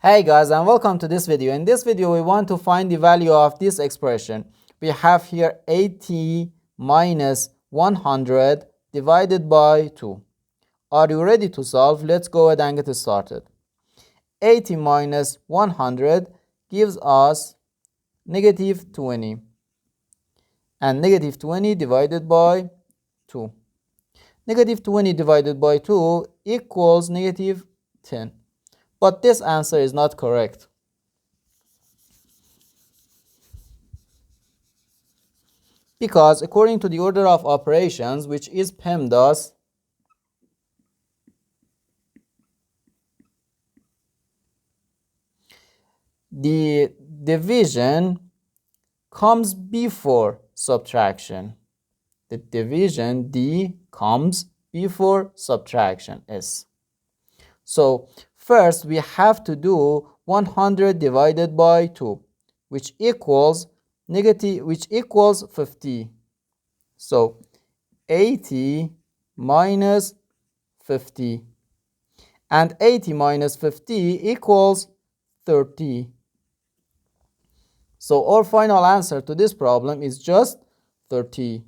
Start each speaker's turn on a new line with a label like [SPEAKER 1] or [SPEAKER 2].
[SPEAKER 1] Hey guys, and welcome to this video. In this video we want to find the value of this expression. We have here 80 minus 100 divided by 2. Are you ready to solve? Let's go ahead and get started. 80 minus 100 gives us negative 20, and negative 20 divided by 2. Negative 20 divided by 2 equals negative 10. But this answer is not correct. Because according to the order of operations, which is PEMDAS, the division comes before subtraction. The division D comes before subtraction S. So first we have to do 100 divided by 2, which equals 50. So 80 minus 50, and 80 minus 50 equals 30. So our final answer to this problem is just 30.